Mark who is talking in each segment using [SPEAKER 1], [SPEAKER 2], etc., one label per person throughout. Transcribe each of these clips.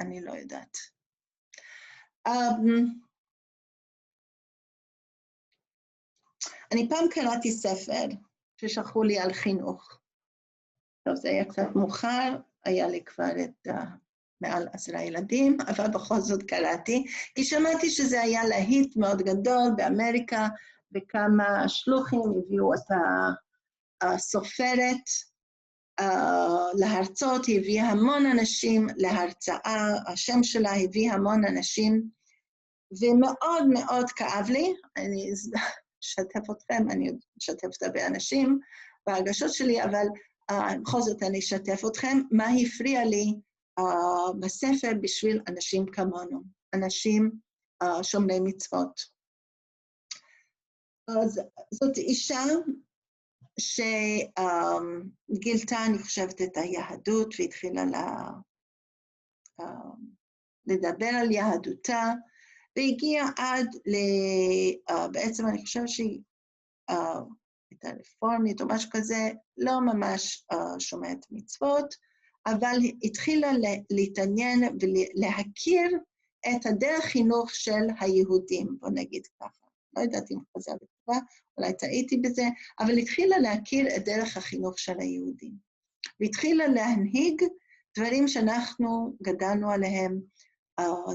[SPEAKER 1] אני לא יודעת. אני פעם קראתי ספר ששלחו לי על חינוך. טוב, זה היה קצת מאוחר, היה לי כבר מעל 10 ילדים, אבל בכל זאת קראתי, כי שמעתי שזה היה להיט מאוד גדול באמריקה, וכמה שלוחים הביאו את הסופרת להרצות, היא הביאה המון אנשים להרצאה, השם שלה הביא המון אנשים, ומאוד מאוד כאב לי, אני אשתף אתכם, אני אשתף את באנשים, בהרגשות שלי, אבל בכל זאת אני אשתף אתכם, מה הפריע לי בספר בשביל אנשים כמונו, אנשים שומרי מצוות. אז זאת אישה שגילתה, אני חושבת, את היהדות, והתחילה לדבר על יהדותה, והגיעה עד בעצם אני חושבת שהיא הייתה רפורמית או משהו כזה, לא ממש שומרת מצוות, אבל התחילה להתעניין ולהכיר את הדרך חינוך של היהודים, בוא נגיד ככה. לא יודעת אם חזר בתקופה, אולי טעיתי בזה, אבל התחילה להכיר את דרך החינוך של היהודים. והתחילה להנהיג דברים שאנחנו גדלנו עליהם,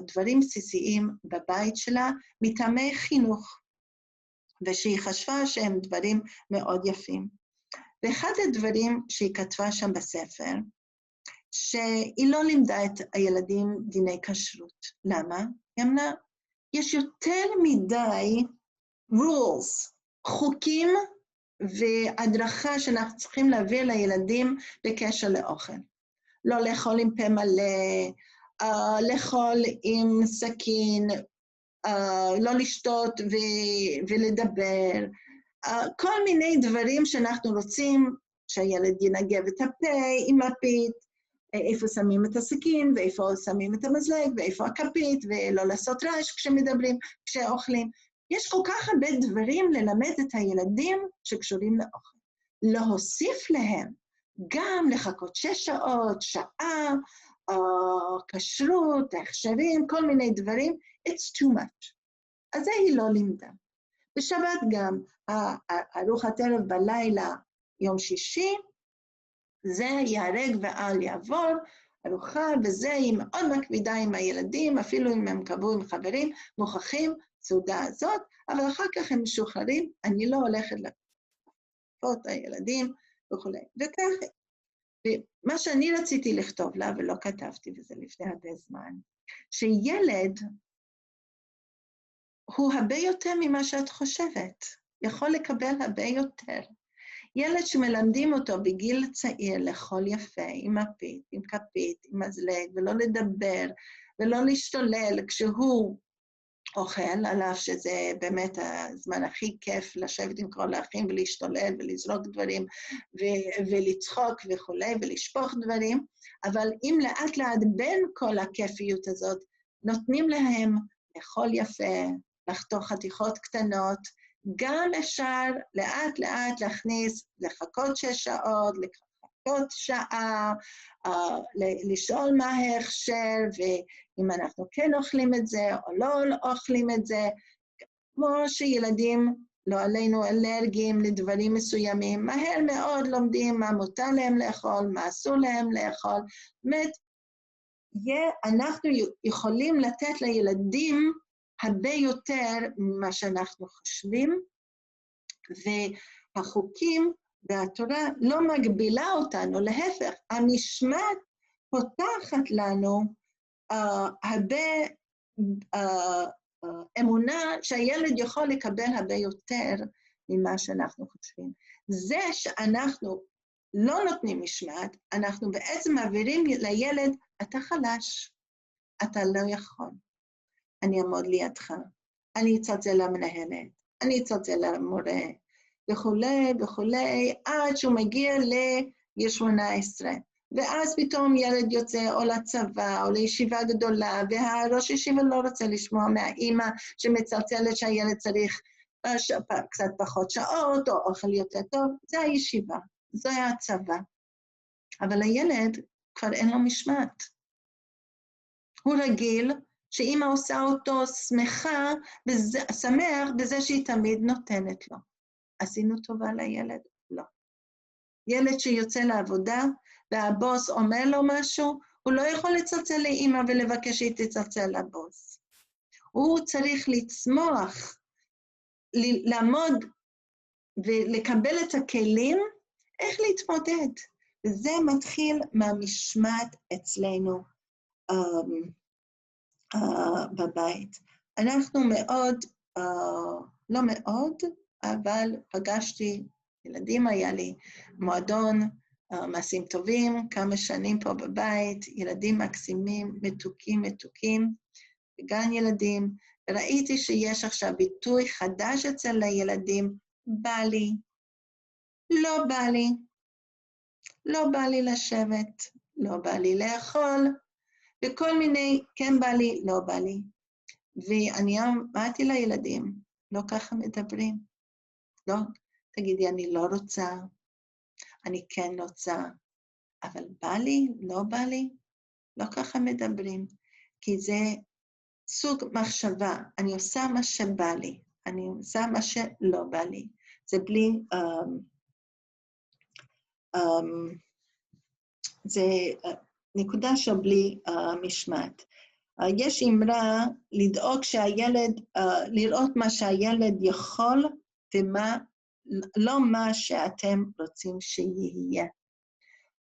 [SPEAKER 1] דברים בסיסיים בבית שלה, מטעמי חינוך, ושהיא חשבה שהם דברים מאוד יפים. ואחד הדברים שהיא כתבה שם בספר, שהיא לא לימדה את הילדים דיני כשרות. למה? היא אמרה, יש יותר מדי rules, חוקים והדרכה שאנחנו צריכים להעביר לילדים בקשר לאוכל. לא לאכול עם פה מלא, לאכול עם סכין, לא לשתות ולדבר, כל מיני דברים שאנחנו רוצים שהילד ינגב את הפה עם הפית, איפה שמים את הסכין, ואיפה שמים את המזלג, ואיפה הכפית, ולא לעשות רעש כשמדברים, כשאוכלים. יש כל כך הרבה דברים ללמד את הילדים שקשורים לאוכל. להוסיף להם גם לחכות 6 שעות, שעה, כשרות, הכשרים, כל מיני דברים, it's too much. אז זה היא לא לימדה. בשבת גם, ארוחת ערב בלילה, יום שישי, זה ייהרג ואל יעבור, ארוחה, וזה היא מאוד מקפידה עם הילדים, אפילו אם הם קבעו עם חברים, מוכרחים סעודה הזאת, אבל אחר כך הם משוחררים, אני לא הולכת לקפות הילדים וכו'. וכך, ומה שאני רציתי לכתוב לה, ולא כתבתי, וזה לפני הרבה זמן, שילד הוא הרבה יותר ממה שאת חושבת, יכול לקבל הרבה יותר. ילד שמלמדים אותו בגיל צעיר לאכול יפה, עם הפית, עם כפית, עם מזלג, ולא לדבר, ולא להשתולל כשהוא אוכל, עליו שזה באמת הזמן הכי כיף לשבת עם כל האחים ולהשתולל ולזרוק דברים ולצחוק וכו' ולשפוך דברים, אבל אם לאט לאט בין כל הכיפיות הזאת נותנים להם לאכול יפה, לחתוך חתיכות קטנות, גם אפשר לאט לאט להכניס, לחכות 6 שעות, לחכות שעה, לשאול מה ההכשר, ואם אנחנו כן אוכלים את זה או לא אוכלים את זה, כמו שילדים לא עלינו אלרגיים לדברים מסוימים, מהר מאוד לומדים מה מותר להם לאכול, מה אסור להם לאכול, זאת אומרת, אנחנו יכולים לתת לילדים הרבה יותר ממה שאנחנו חושבים, והחוקים והתורה לא מגבילה אותנו, להפך, המשמעת פותחת לנו הרבה אמונה שהילד יכול לקבל הרבה יותר ממה שאנחנו חושבים. זה שאנחנו לא נותנים משמעת, אנחנו בעצם מעבירים לילד, אתה חלש, אתה לא יכול. אני אעמוד לידך, אני אצלצל למנהלת, אני אצלצל למורה, וכולי, עד שהוא מגיע לגיל 18. ואז פתאום ילד יוצא או לצבא או לישיבה גדולה, והראש ישיבה לא רוצה לשמוע מהאימא שמצלצלת שהילד צריך קצת פחות שעות או אוכל יותר טוב, זה הישיבה, זה הצבא. אבל הילד כבר אין לו משמעת. הוא רגיל שאמא עושה אותו שמח בזה שהיא תמיד נותנת לו. עשינו טובה לילד? לא. ילד שיוצא לעבודה, והבוס אומר לו משהו, הוא לא יכול לצלצל לאמא ולבקש שהיא תצלצל לבוס. הוא צריך לצמוח, לעמוד ולקבל את הכלים, איך להתמודד. וזה מתחיל מהמשמעת אצלנו בבית. אנחנו מאוד, לא מאוד, אבל פגשתי ילדים, היה לי מועדון, מעשים טובים, כמה שנים פה בבית, ילדים מקסימים, מתוקים, גן ילדים, וראיתי שיש עכשיו ביטוי חדש אצל הילדים, בא לי, לא בא לי, לא בא לי לשבת, לא בא לי לאכול, וכל מיני, כן בא לי, לא בא לי. ואני אמרתי לילדים, לא ככה מדברים. לא, תגידי, אני לא רוצה, אני כן רוצה, אבל בא לי, לא בא לי, לא ככה מדברים. כי זה סוג מחשבה, אני עושה מה שבא לי, אני עושה מה שלא בא לי. זה בלי, זה נקודה של בלי משמעת. יש אמרה לדאוג שהילד, לראות מה שהילד יכול, ומה, לא מה שאתם רוצים שיהיה.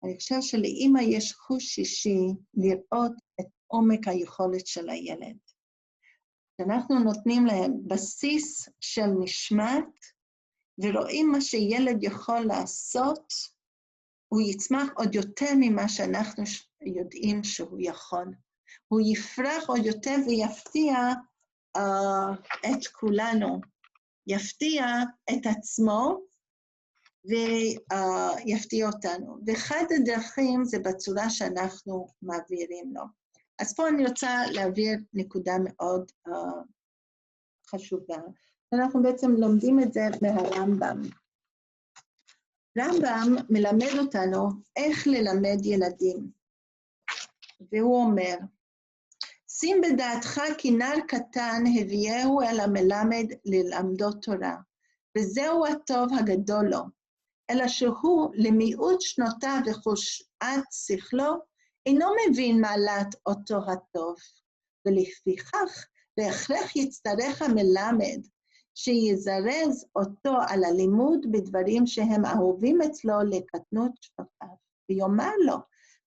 [SPEAKER 1] אני חושבת שלאמא יש חוש שישי לראות את עומק היכולת של הילד. אנחנו נותנים להם בסיס של משמעת, ורואים מה שילד יכול לעשות, הוא יצמח עוד יותר ממה שאנחנו יודעים שהוא יכול. הוא יפרח עוד יותר ויפתיע את כולנו, יפתיע את עצמו ויפתיע אותנו. ואחד הדרכים זה בצורה שאנחנו מעבירים לו. אז פה אני רוצה להעביר נקודה מאוד חשובה. אנחנו בעצם לומדים את זה מהרמב"ם. רמב"ם מלמד אותנו איך ללמד ילדים. והוא אומר, שים בדעתך כי נער קטן הביאהו אל המלמד ללמדו תורה, וזהו הטוב הגדול לו, אלא שהוא למיעוט שנותיו וחושעת שכלו, אינו מבין מעלת אותו הטוב, ולפיכך בהכרח יצטרך המלמד שיזרז אותו על הלימוד בדברים שהם אהובים אצלו לקטנות שנותיו, ויאמר לו,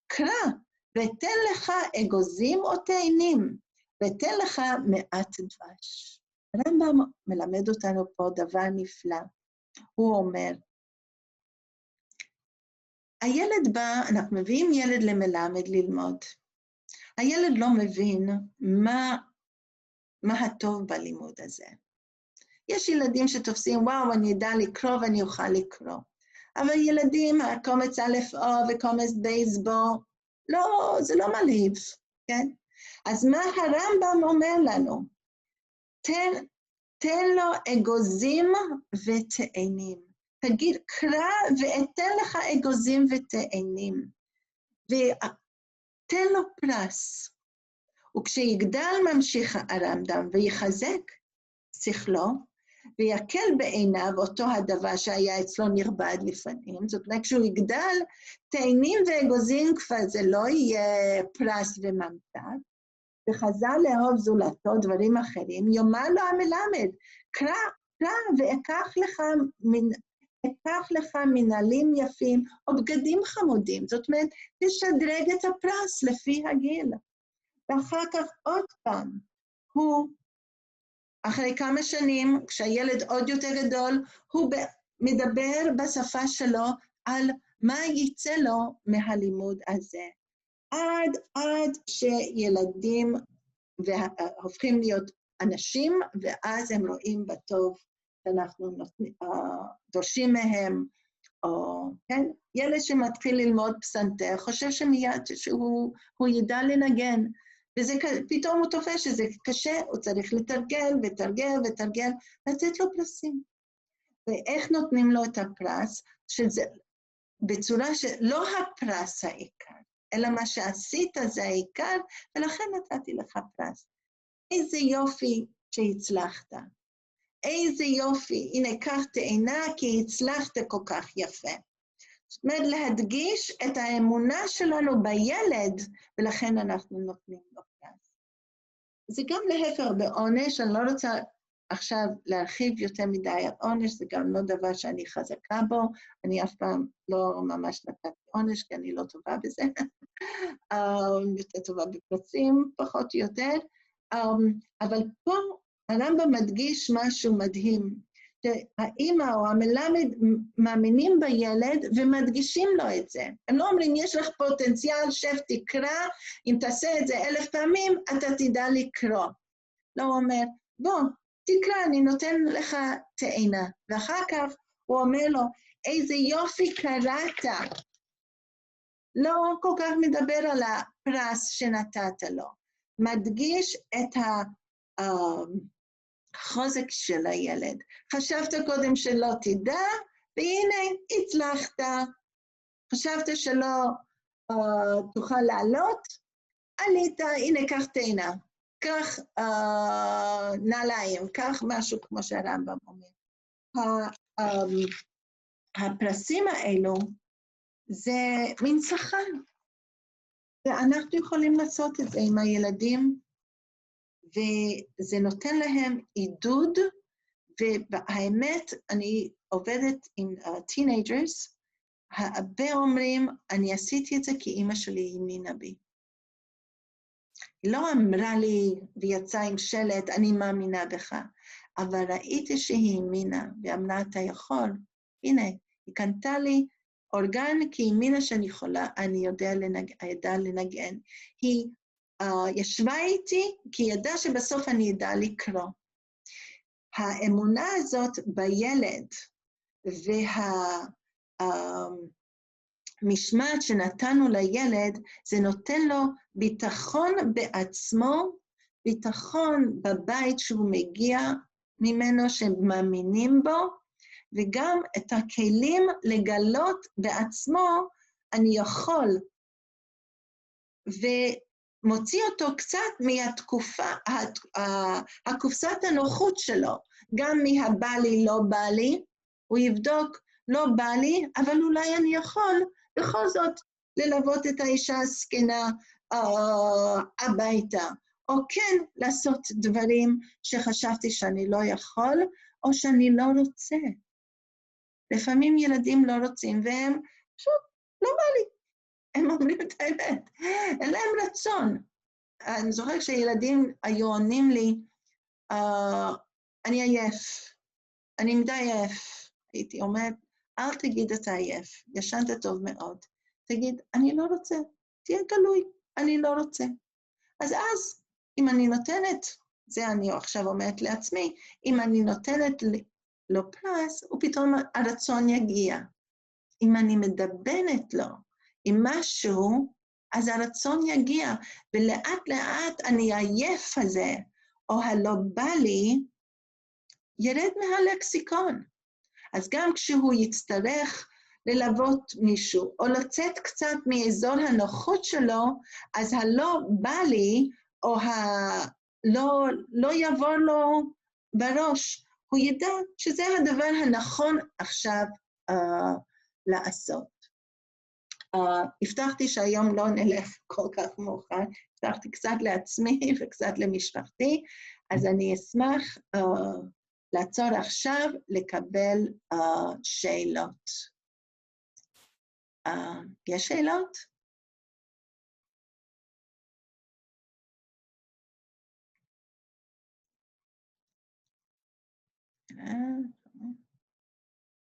[SPEAKER 1] קרא, ותן לך אגוזים או תאנים, ותן לך מעט דבש. הרמב"ם מלמד אותנו פה דבר נפלא. הוא אומר, הילד בא, אנחנו מביאים ילד למלמד ללמוד. הילד לא מבין מה הטוב בלימוד הזה. יש ילדים שתופסים, וואו, אני יודע לקרוא ואני אוכל לקרוא. אבל ילדים, הקומץ א' או וקומץ בייס בו, לא, זה לא מלהיב, כן? אז מה הרמב"ם אומר לנו? תן לו אגוזים ותאנים. תגיד, קרא ואתן לך אגוזים ותאנים. ותן לו פרס. וכשיגדל ממשיך הרמב"ם ויחזק שכלו, ויקל בעיניו אותו הדבר שהיה אצלו נרבד לפנים, זאת אומרת, כשהוא יגדל, תאנים ואגוזים כבר זה לא יהיה פרס וממתק, וחזר לאהוב זולתו דברים אחרים, יאמר לו המלמד, קרא ואקח לך מנהלים יפים, או בגדים חמודים, זאת אומרת, תשדרג את הפרס לפי הגיל. ואחר כך עוד פעם, הוא אחרי כמה שנים, כשהילד עוד יותר גדול, הוא מדבר בשפה שלו על מה יצא לו מהלימוד הזה. עד שילדים הופכים להיות אנשים, ואז הם רואים בטוב שאנחנו דורשים מהם, או, כן? ילד שמתחיל ללמוד פסנתר, חושב שמיד שהוא ידע לנגן, ופתאום הוא תופס שזה קשה, הוא צריך לתרגל, לתת לו פרסים. ואיך נותנים לו את הפרס? שזה בצורה שלא הפרס העיקר, אלא מה שעשית זה העיקר, ולכן נתתי לך פרס. איזה יופי שהצלחת. איזה יופי, הנה קח תאנה כי הצלחת כל כך יפה. זאת אומרת, להדגיש את האמונה שלנו בילד, ולכן אנחנו נותנים לו פרס. זה גם להפך בעונש, אני לא רוצה עכשיו להרחיב יותר מדי על עונש, זה גם לא דבר שאני חזקה בו, אני אף פעם לא ממש נתתי עונש, כי אני לא טובה בזה, יותר טובה בפרסים, פחות או יותר, אבל פה הרמב"ם מדגיש משהו מדהים, שהאימא או המלמד מאמינים בילד ומדגישים לו את זה. הם לא אומרים, יש לך פוטנציאל, שב תקרא, אם תעשה את זה 1000 פעמים, אתה תדע לקרוא. לא, הוא אומר, בוא, תקרא, אני נותן לך תאנה. ואחר כך הוא אומר לו, איזה יופי קראת. לא כל כך מדבר על הפרס שנתת לו. מדגיש את החוזק של הילד. חשבת קודם שלא תדע, והנה הצלחת. חשבת שלא תוכל לעלות, עלית, הנה קח תאנה. כך נעליים, כך משהו כמו שהרמב"ם אומר. הפרסים האלו זה מין שכר, ואנחנו יכולים לעשות את זה עם הילדים, וזה נותן להם עידוד, והאמת, אני עובדת עם טינג'רס, הרבה אומרים, אני עשיתי את זה כי אמא שלי האמינה בי. היא לא אמרה לי ויצאה עם שלט, אני מאמינה בך, אבל ראיתי שהיא האמינה ואמרה, אתה יכול. הנה, היא קנתה לי אורגן כי היא האמינה שאני יכולה, אני ידעה לנגן. היא ישבה איתי כי היא ידעה שבסוף אני ידעה לקרוא. האמונה הזאת בילד משמעת שנתנו לילד, זה נותן לו ביטחון בעצמו, ביטחון בבית שהוא מגיע ממנו, שהם מאמינים בו, וגם את הכלים לגלות בעצמו, אני יכול, ומוציא אותו קצת מהתקופה, הקופסת הנוחות שלו, גם מהבא לי, לא בא לי, הוא יבדוק, לא בא לי, אבל אולי אני יכול, בכל זאת, ללוות את האישה הזקנה הביתה, או כן לעשות דברים שחשבתי שאני לא יכול, או שאני לא רוצה. לפעמים ילדים לא רוצים, והם פשוט לא בא לי. הם אומרים את האמת, אין להם רצון. אני זוכרת שילדים היו עונים לי, אני עייף, אני מדי עייף. הייתי אומרת, אל תגיד אתה עייף, ישנת טוב מאוד. תגיד, אני לא רוצה, תהיה גלוי, אני לא רוצה. אז אם אני נותנת, זה אני עכשיו אומרת לעצמי, אם אני נותנת לו פרס, ופתאום הרצון יגיע. אם אני מדבנת לו עם משהו, אז הרצון יגיע, ולאט לאט אני עייף הזה, או הלא בא לי, ירד מהלקסיקון. אז גם כשהוא יצטרך ללוות מישהו, או לצאת קצת מאזור הנוחות שלו, אז הלא בא לי, או לא יעבור לו בראש, הוא ידע שזה הדבר הנכון עכשיו לעשות. הבטחתי שהיום לא נלך כל כך מאוחר, הבטחתי קצת לעצמי וקצת למשפחתי, אז אני אשמח לעצור עכשיו לקבל שאלות. יש שאלות?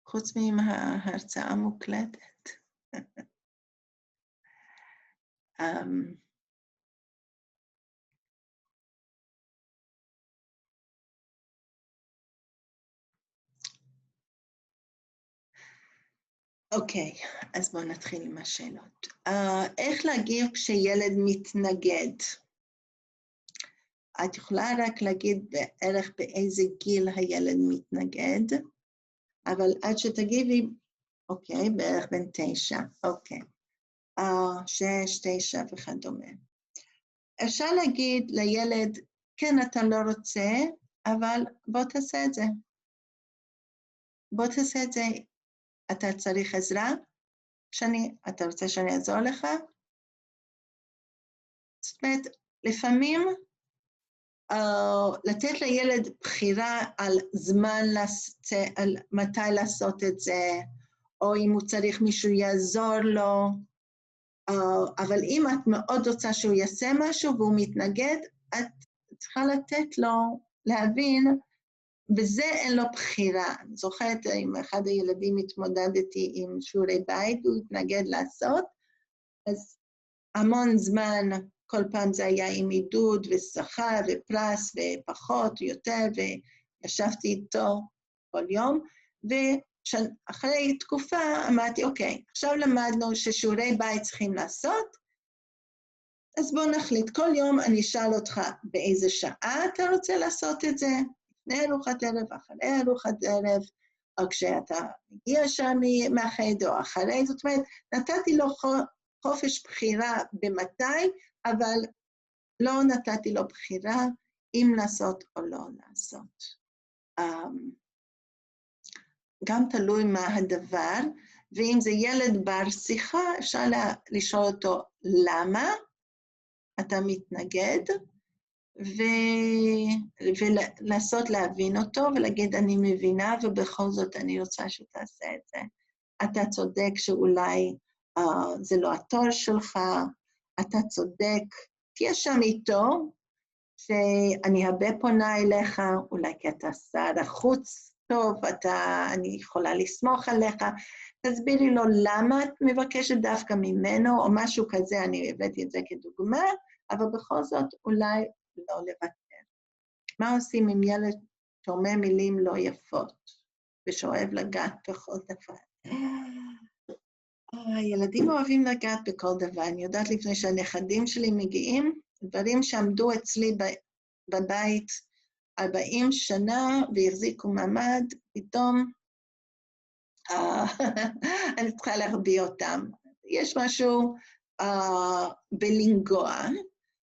[SPEAKER 1] חוץ מההרצאה מוקלטת. אוקיי, אז בואו נתחיל עם השאלות. איך להגיב כשילד מתנגד? את יכולה רק להגיד בערך באיזה גיל הילד מתנגד, אבל עד שתגיבי, אוקיי, בערך בן 9, אוקיי. 6, 9 וכדומה. אפשר להגיד לילד, כן, אתה לא רוצה, אבל בוא תעשה את זה. בוא תעשה את זה. אתה צריך עזרה? אתה רוצה שאני אעזור לך? זאת אומרת, לפעמים לתת לילד בחירה על זמן, על מתי לעשות את זה, או אם הוא צריך מישהו יעזור לו, אבל אם את מאוד רוצה שהוא יעשה משהו והוא מתנגד, את צריכה לתת לו להבין, בזה אין לו בחירה. אני זוכרת, עם אחד הילדים התמודדתי עם שיעורי בית, הוא התנגד לעשות, אז המון זמן, כל פעם זה היה עם עידוד ושכר ופרס ופחות או יותר, וישבתי איתו כל יום, ואחרי תקופה אמרתי, אוקיי, עכשיו למדנו ששיעורי בית צריכים לעשות, אז בוא נחליט, כל יום אני אשאל אותך באיזה שעה אתה רוצה לעשות את זה, לפני ארוחת ערב, אחרי ארוחת ערב, או כשאתה מגיע שם מהחדר או אחרי, זאת אומרת, נתתי לו חופש בחירה במתי, אבל לא נתתי לו בחירה אם לעשות או לא לעשות. גם תלוי מה הדבר, ואם זה ילד בר שיחה, אפשר לשאול אותו למה אתה מתנגד, ולנסות להבין אותו, ולהגיד אני מבינה, ובכל זאת אני רוצה שתעשה את זה. אתה צודק שאולי זה לא התור שלך, אתה צודק, תהיה שם איתו, שאני הרבה פונה אליך, אולי כי אתה שר החוץ טוב, אני יכולה לסמוך עליך, תסבירי לו למה את מבקשת דווקא ממנו, או משהו כזה, אני הבאתי את זה כדוגמה, אבל בכל זאת אולי לא לוותר. מה עושים עם ילד שאומר מילים לא יפות, ושאוהב לגעת בכל דבר? הילדים אוהבים לגעת בכל דבר. אני יודעת לפני שהנכדים שלי מגיעים, דברים שעמדו אצלי בבית 40 שנה והחזיקו מעמד, פתאום אני צריכה להרביע אותם. יש משהו בלנגוע,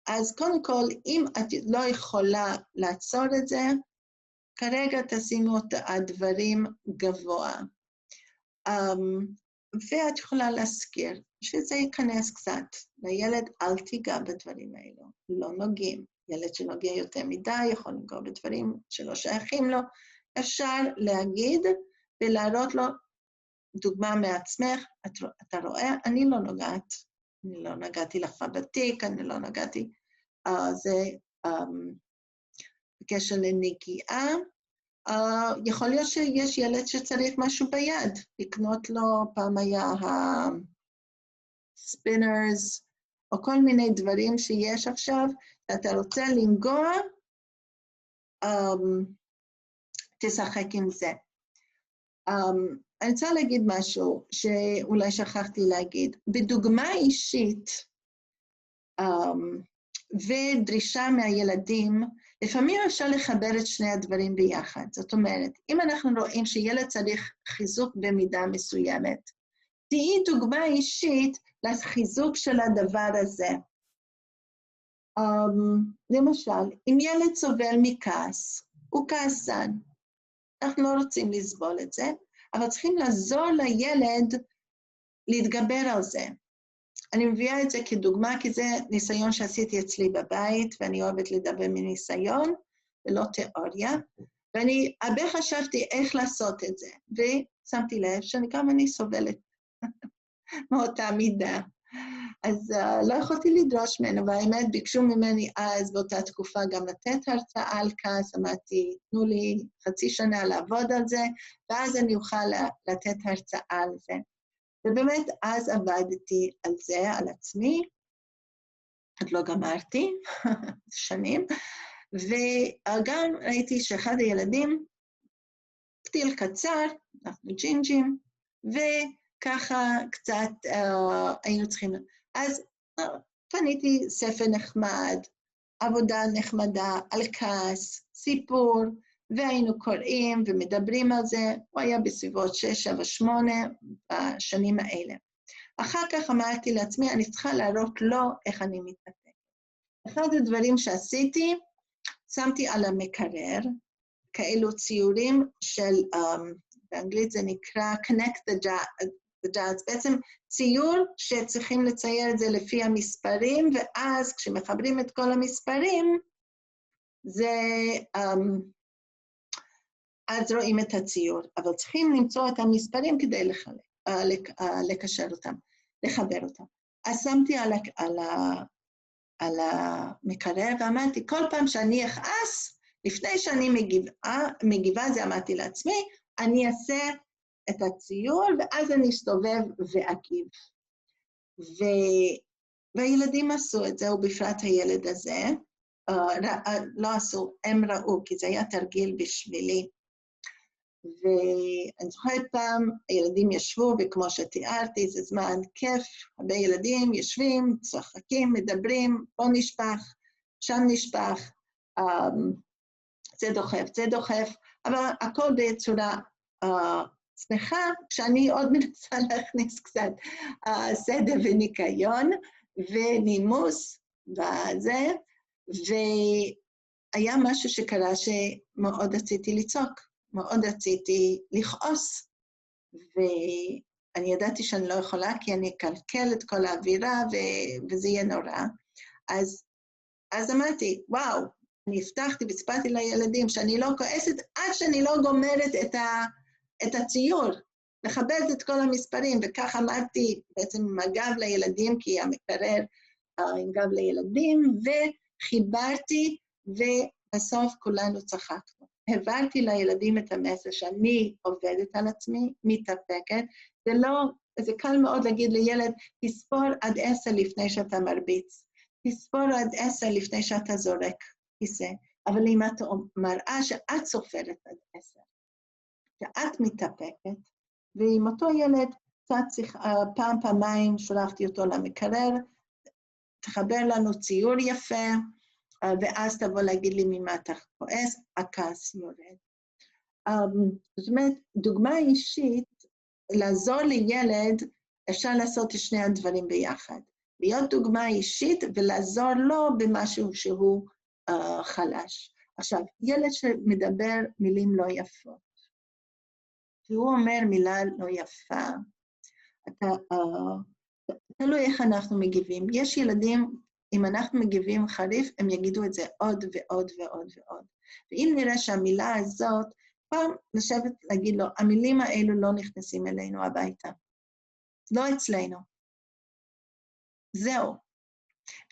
[SPEAKER 1] אז קודם כל, אם את לא יכולה לעצור את זה, כרגע תשימו את הדברים גבוה. ואת יכולה להזכיר שזה ייכנס קצת. לילד אל תיגע בדברים האלו, לא נוגעים. ילד שנוגע יותר מדי יכול לנגוע בדברים שלא שייכים לו. אפשר להגיד ולהראות לו דוגמה מעצמך, אתה רואה, אני לא נוגעת. אני לא נגעתי לך בתיק, אני לא נגעתי. זה בקשר לנגיעה. יכול להיות שיש ילד שצריך משהו ביד, לקנות לו, פעם היה הספינרס, או כל מיני דברים שיש עכשיו, אתה רוצה לנגוע, תשחק עם זה. אני רוצה להגיד משהו שאולי שכחתי להגיד. בדוגמה אישית ודרישה מהילדים, לפעמים אפשר לחבר את שני הדברים ביחד. זאת אומרת, אם אנחנו רואים שילד צריך חיזוק במידה מסוימת, תהיי דוגמה אישית לחיזוק של הדבר הזה. למשל, אם ילד סובל מכעס, הוא כעסן. אנחנו לא רוצים לסבול את זה, אבל צריכים לעזור לילד להתגבר על זה. אני מביאה את זה כדוגמה, כי זה ניסיון שעשיתי אצלי בבית, ואני אוהבת לדבר מניסיון, ולא תיאוריה, ואני הרבה חשבתי איך לעשות את זה, ושמתי לב שגם אני סובלת מאותה מידה. אז לא יכולתי לדרוש ממנו, והאמת ביקשו ממני אז באותה תקופה גם לתת הרצאה על כעס, אמרתי, תנו לי חצי שנה לעבוד על זה, ואז אני אוכל לתת הרצאה על זה. ובאמת אז עבדתי על זה, על עצמי, עוד לא גמרתי, שנים, וגם ראיתי שאחד הילדים, פתיל קצר, אנחנו ג'ינג'ים, וככה קצת היינו צריכים, אז קניתי ספר נחמד, עבודה נחמדה, על כעס, סיפור, והיינו קוראים ומדברים על זה, הוא היה בסביבות 6, 7, 8 בשנים האלה. אחר כך אמרתי לעצמי, אני צריכה להראות לו איך אני מתאפקת. אחד הדברים שעשיתי, שמתי על המקרר, כאלו ציורים של, באנגלית זה נקרא connect the dots, בעצם ציור שצריכים לצייר את זה לפי המספרים, ואז כשמחברים את כל המספרים, אז רואים את הציור, אבל צריכים למצוא את המספרים כדי לקשר אותם, לחבר אותם. אז שמתי על המקרר ואמרתי, כל פעם שאני אכעס, לפני שאני מגיבה, זה אמרתי לעצמי, אני אעשה את הציור, ואז אני אסתובב ואגיב. והילדים עשו את זה, ובפרט הילד הזה, לא עשו, הם ראו, כי זה היה תרגיל בשבילי. ואני זוכרת פעם, הילדים ישבו, וכמו שתיארתי, זה זמן כיף, הרבה ילדים יושבים, צוחקים, מדברים, פה נשפך, שם נשפך, זה דוחף, אבל הכל בצורה שמחה, כשאני עוד מנסה להכניס קצת סדר וניקיון, ונימוס וזה, והיה משהו שקרה שמאוד רציתי לצעוק, מאוד רציתי לכעוס, ואני ידעתי שאני לא יכולה, כי אני אקלקל את כל האווירה, וזה יהיה נורא. אז אמרתי, וואו, אני הבטחתי וסיפרתי לילדים שאני לא כועסת, עד שאני לא גומרת את הציור, מכבדת את כל המספרים, וכך אמרתי בעצם עם הגב לילדים, כי המקרר עם גב לילדים, וחיברתי, ובסוף כולנו צחקנו. העברתי לילדים את המסר שאני עובדת על עצמי, מתאפקת, זה קל מאוד להגיד לילד, תספור עד 10 לפני שאתה מרביץ, תספור עד 10 לפני שאתה זורק כיסא, אבל אם את מראה שאת סופרת עד 10, שאת מתאפקת, ועם אותו ילד, פעמיים שולחתי אותו למקרר, תחבר לנו ציור יפה, ואז תבוא להגיד לי ממה אתה כועס, הכעס יורד. זאת אומרת, דוגמה אישית, לעזור לילד, אפשר לעשות את שני הדברים ביחד. להיות דוגמה אישית ולעזור לו במשהו שהוא חלש. עכשיו, ילד שמדבר מילים לא יפות, כשהוא אומר מילה לא יפה, תלוי איך אנחנו מגיבים. יש ילדים, אם אנחנו מגיבים חריף, הם יגידו את זה עוד ועוד ועוד ועוד. ואם נראה שהמילה הזאת, פעם לשבת להגיד לו, המילים האלו לא נכנסים אלינו הביתה. לא אצלנו. זהו.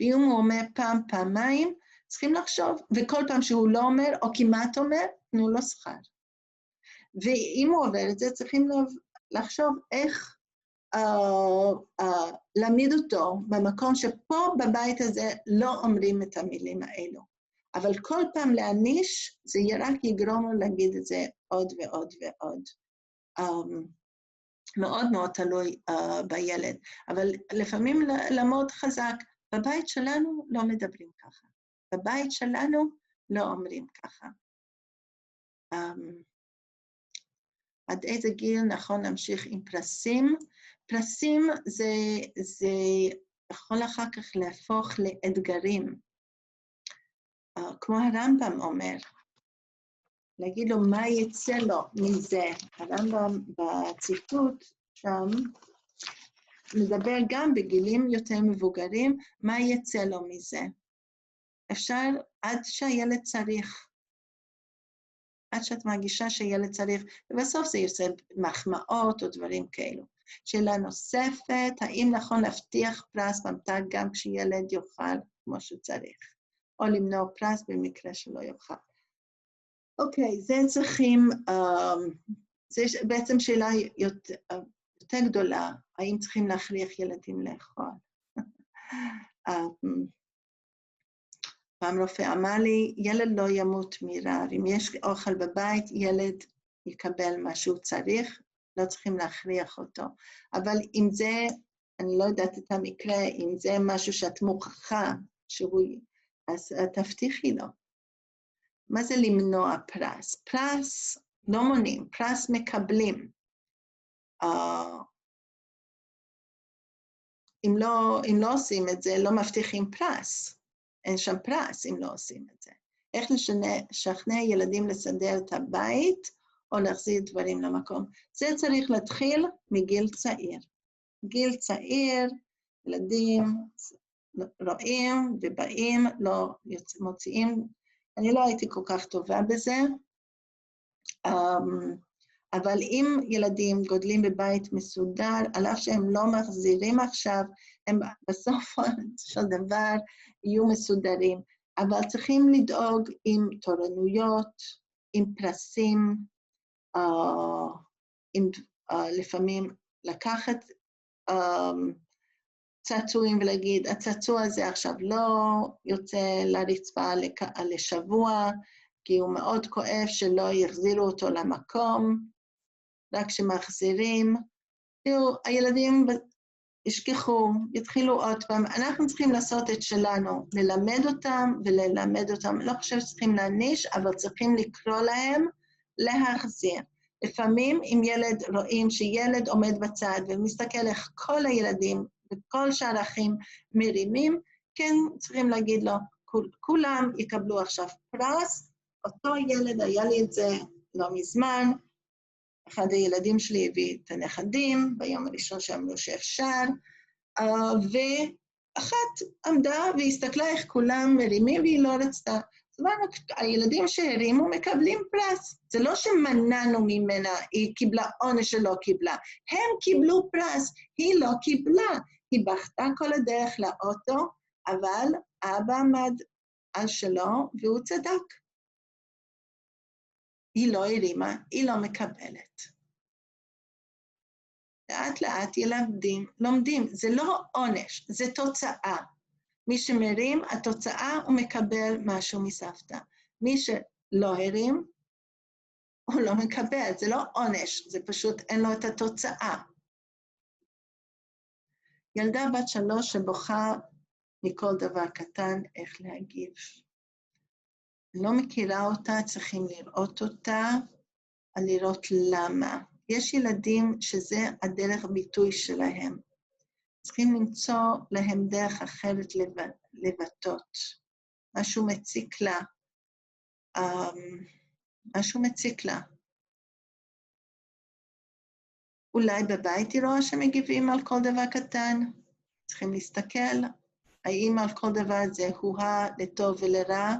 [SPEAKER 1] ואם הוא אומר פעם, פעמיים, צריכים לחשוב, וכל פעם שהוא לא אומר, או כמעט אומר, תנו לו שכר. ואם הוא עובר את זה, צריכים לחשוב איך להעמיד אותו במקום שפה בבית הזה לא אומרים את המילים האלו. אבל כל פעם להעניש, זה רק יגרום לו להגיד את זה עוד ועוד ועוד. מאוד מאוד תלוי בילד. אבל לפעמים לעמוד חזק, בבית שלנו לא מדברים ככה. בבית שלנו לא אומרים ככה. עד איזה גיל נכון להמשיך עם פרסים? פרסים זה יכול אחר כך להפוך לאתגרים. כמו הרמב"ם אומר, להגיד לו מה יצא לו מזה. הרמב"ם בציטוט שם מדבר גם בגילים יותר מבוגרים, מה יצא לו מזה. אפשר עד שהילד צריך. עד שאת מרגישה שילד צריך, ובסוף זה יוצא מחמאות או דברים כאלו. שאלה נוספת, האם נכון להבטיח פרס ממתק גם כשילד יאכל כמו שצריך, או למנוע פרס במקרה שלא יאכל. אוקיי, זה צריכים, זה בעצם שאלה יותר גדולה, האם צריכים להכריח ילדים לאכול. פעם רופא אמר לי, ילד לא ימות מרעב, אם יש אוכל בבית, ילד יקבל מה שהוא צריך, לא צריכים להכריח אותו. אבל אם זה, אני לא יודעת את המקרה, אם זה משהו שאת מוכחה, אז תבטיחי לו. מה זה למנוע פרס? פרס לא מונים, פרס מקבלים. אם לא עושים את זה, לא מבטיחים פרס. אין שם פרס אם לא עושים את זה. איך לשכנע ילדים לסדר את הבית, או להחזיר דברים למקום. זה צריך להתחיל מגיל צעיר. גיל צעיר, ילדים רואים ובאים, לא מוציאים, אני לא הייתי כל כך טובה בזה, אבל אם ילדים גודלים בבית מסודר, על אף שהם לא מחזירים עכשיו, הם בסוף של דבר יהיו מסודרים, אבל צריכים לדאוג עם תורנויות, עם פרסים, לפעמים לקחת צעצועים ולהגיד, הצעצוע הזה עכשיו לא יוצא לרצפה לשבוע, כי הוא מאוד כואב שלא יחזירו אותו למקום, רק שמחזירים. תראו, הילדים ישכחו, יתחילו עוד פעם, אנחנו צריכים לעשות את שלנו, ללמד אותם וללמד אותם, לא חושב שצריכים להניש, אבל צריכים לקרוא להם להחזיר. לפעמים אם ילד רואים שילד עומד בצד ומסתכל איך כל הילדים וכל שאר האחים מרימים, כן צריכים להגיד לו, כולם יקבלו עכשיו פרס, אותו ילד, היה לי את זה לא מזמן, אחד הילדים שלי הביא את הנכדים, ביום הראשון שאמרו שאפשר, ואחת עמדה והסתכלה איך כולם מרימים והיא לא רצתה. זאת אומרת, הילדים שהרימו מקבלים פרס. זה לא שמנענו ממנה, היא קיבלה עונש שלא קיבלה. הם קיבלו פרס, היא לא קיבלה. היא בכתה כל הדרך לאוטו, אבל אבא עמד על שלו והוא צדק. היא לא הרימה, היא לא מקבלת. לאט לאט ילדים לומדים, זה לא עונש, זה תוצאה. מי שמרים, התוצאה הוא מקבל משהו מסבתא. מי שלא הרים, הוא לא מקבל, זה לא עונש, זה פשוט אין לו את התוצאה. ילדה בת 3 שבוכה מכל דבר קטן, איך להגיב. לא מכירה אותה, צריכים לראות אותה, לראות למה. יש ילדים שזה הדרך ביטוי שלהם. צריכים למצוא להם דרך אחרת לבטות. משהו מציק לה. משהו מציק לה. אולי בבית היא רואה שמגיבים על כל דבר קטן. צריכים להסתכל, האם על כל דבר זה הואה לטוב ולרע,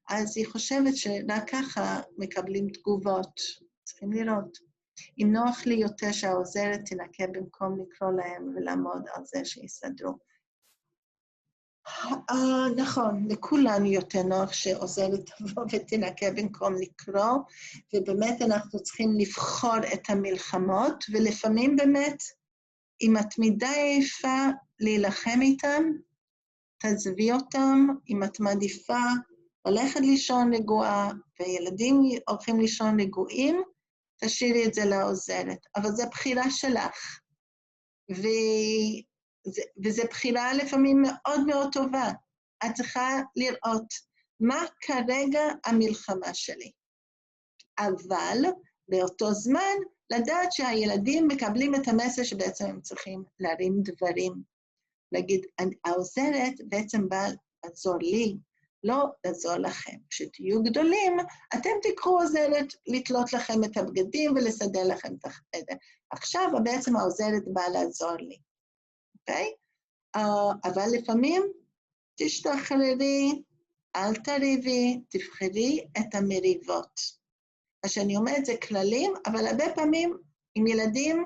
[SPEAKER 1] אז היא חושבת שרק ככה מקבלים תגובות. צריכים לראות. אם נוח לי יותר שהעוזרת תנקה במקום לקרוא להם ולעמוד על זה שיסדרו. נכון, לכולנו יותר נוח שעוזרת תבוא ותנקה במקום לקרוא, ובאמת אנחנו צריכים לבחור את המלחמות, ולפעמים באמת, אם את מדי עייפה להילחם איתם, תעזבי אותם, אם את מעדיפה ללכת לישון רגועה, וילדים הולכים לישון רגועים, תשאירי את זה לעוזרת, אבל זו בחירה שלך, וזו בחירה לפעמים מאוד מאוד טובה. את צריכה לראות מה כרגע המלחמה שלי. אבל באותו זמן, לדעת שהילדים מקבלים את המסר שבעצם הם צריכים להרים דברים. להגיד, העוזרת בעצם באה לעזור לי, לא לעזור לכם. כשתהיו גדולים, אתם תיקחו עוזרת לתלות לכם את הבגדים ולסדר לכם את החדר. עכשיו בעצם העוזרת באה לעזור לי. אוקיי? אבל לפעמים תשתחררי, אל תריבי, תבחרי את המריבות. אז שאני אומרת, זה כללים, אבל הרבה פעמים עם ילדים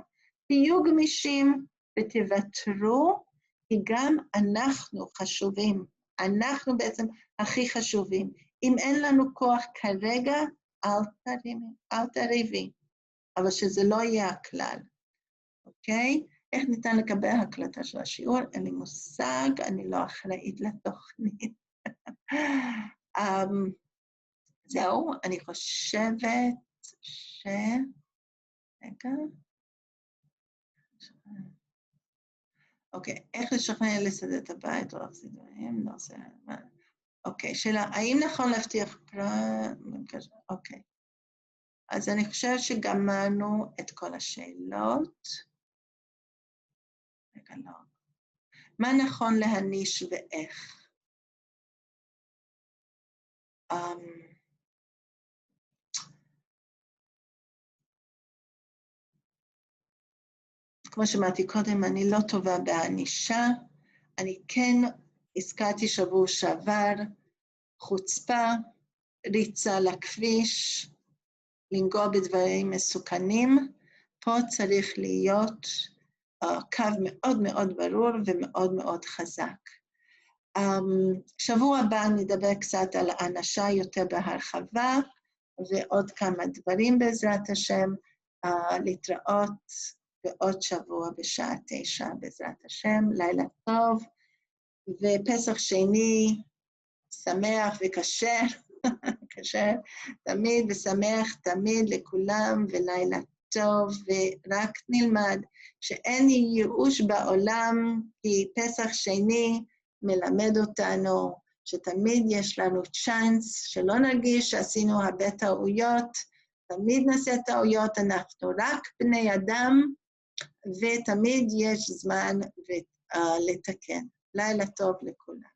[SPEAKER 1] תהיו גמישים ותוותרו, כי גם אנחנו חשובים. אנחנו בעצם הכי חשובים. אם אין לנו כוח כרגע, אל תריבי, אבל שזה לא יהיה הכלל. אוקיי? איך ניתן לקבל הקלטה של השיעור? אין לי מושג, אני לא אחראית לתוכנית. זהו, אני חושבת רגע. אוקיי, איך לשכנע לסדר את הבית או להחזיר דברים? לא זה... אוקיי, שאלה, האם נכון להבטיח אוקיי. אז אני חושבת שגמרנו את כל השאלות. רגע, לא. מה נכון להניש ואיך. כמו שאמרתי קודם, אני לא טובה בהענישה, אני כן הזכרתי שבוע שעבר, חוצפה, ריצה לכביש, לנגוע בדברים מסוכנים, פה צריך להיות קו מאוד מאוד ברור ומאוד מאוד חזק. שבוע הבא נדבר קצת על הענשה יותר בהרחבה, ועוד כמה דברים בעזרת השם, להתראות בעוד שבוע בשעה 9 בעזרת השם, לילה טוב, ופסח שני שמח וכשר, כשר תמיד ושמח תמיד לכולם, ולילה טוב, ורק נלמד שאין ייאוש בעולם, כי פסח שני מלמד אותנו שתמיד יש לנו צ'אנס, שלא נרגיש שעשינו הרבה טעויות, תמיד נעשה טעויות, אנחנו רק בני אדם, ותמיד יש זמן לתקן. לילה טוב לכולם.